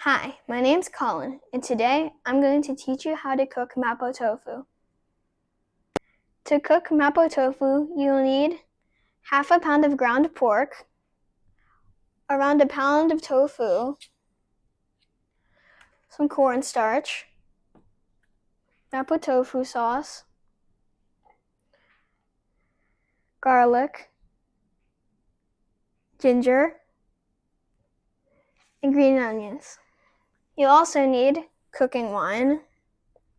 Hi, my name's Colin, and today I'm going to teach you how to cook Mapo Tofu. To cook Mapo Tofu, you'll need half a pound of ground pork, around a pound of tofu, some cornstarch, Mapo Tofu sauce, garlic, ginger, and green onions. You'll also need cooking wine,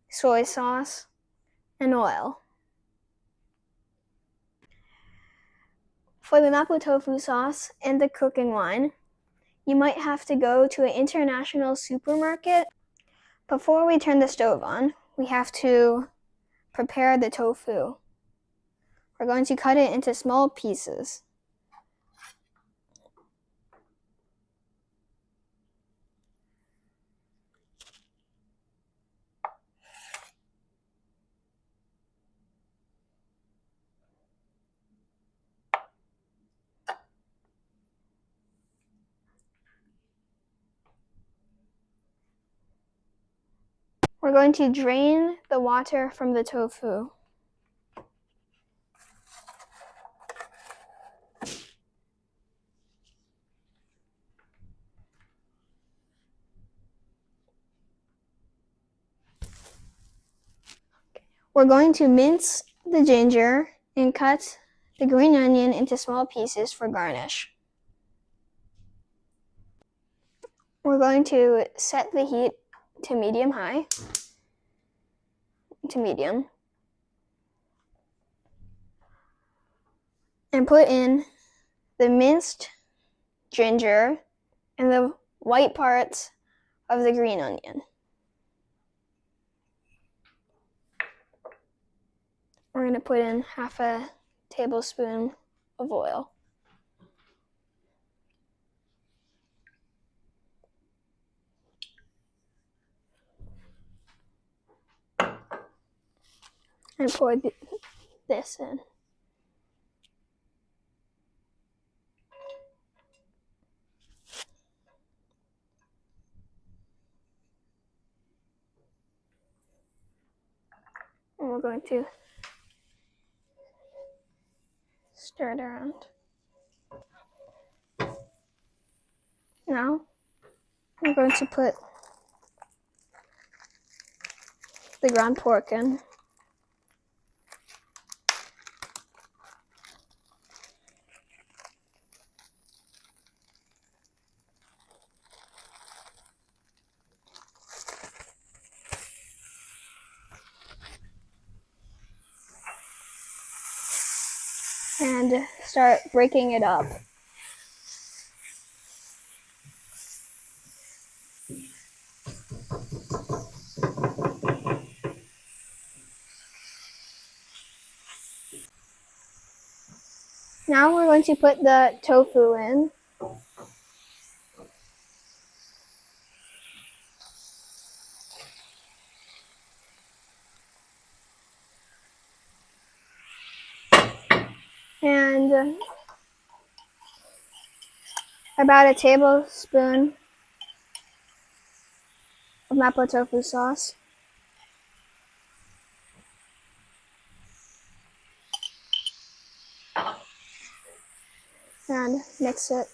soy sauce, and oil. For the Mapo Tofu sauce and the cooking wine, you might have to go to an international supermarket. Before we turn the stove on, we have to prepare the tofu. We're going to cut it into small pieces. We're going to drain the water from the tofu. We're going to mince the ginger and cut the green onion into small pieces for garnish. We're going to set the heat to medium, and put in the minced ginger and the white parts of the green onion. We're going to put in half a tablespoon of oil. And pour this in. And we're going to stir it around. Now, I'm going to put the ground pork in. And start breaking it up. Now we're going to put the tofu in. And about a tablespoon of Mapo Tofu sauce. And mix it.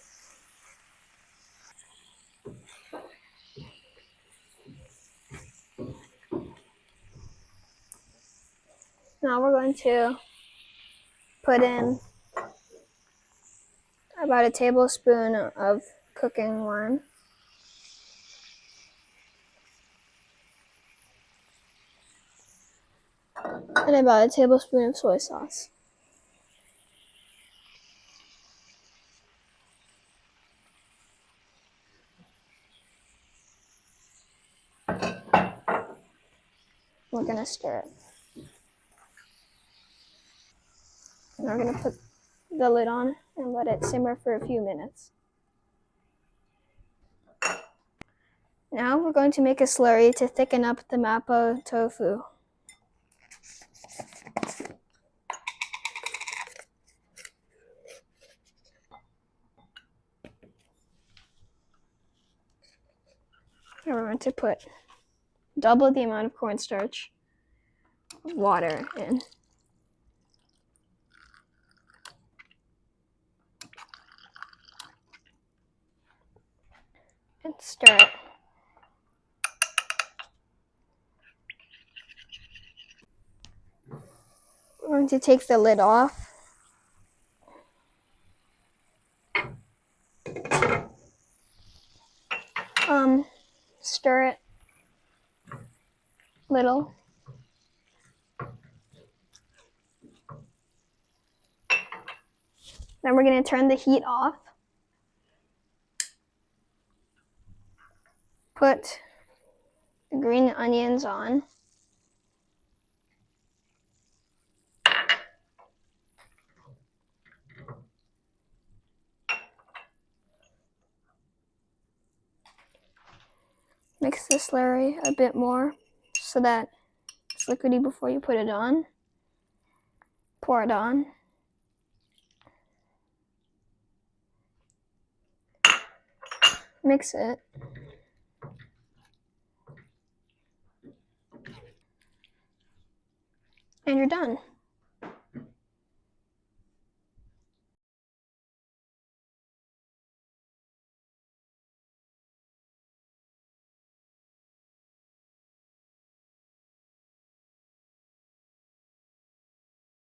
Now we're going to put in about a tablespoon of cooking wine. And about a tablespoon of soy sauce. We're going to stir it. And we're going to put the lid on and let it simmer for a few minutes. Now we're going to make a slurry to thicken up the Mapo tofu. We're going to put double the amount of cornstarch, water in. And stir it. We're going to take the lid off. Stir it little. Then we're going to turn the heat off. Put the green onions on. Mix the slurry a bit more so that it's liquidy before you put it on. Pour it on. Mix it. And you're done.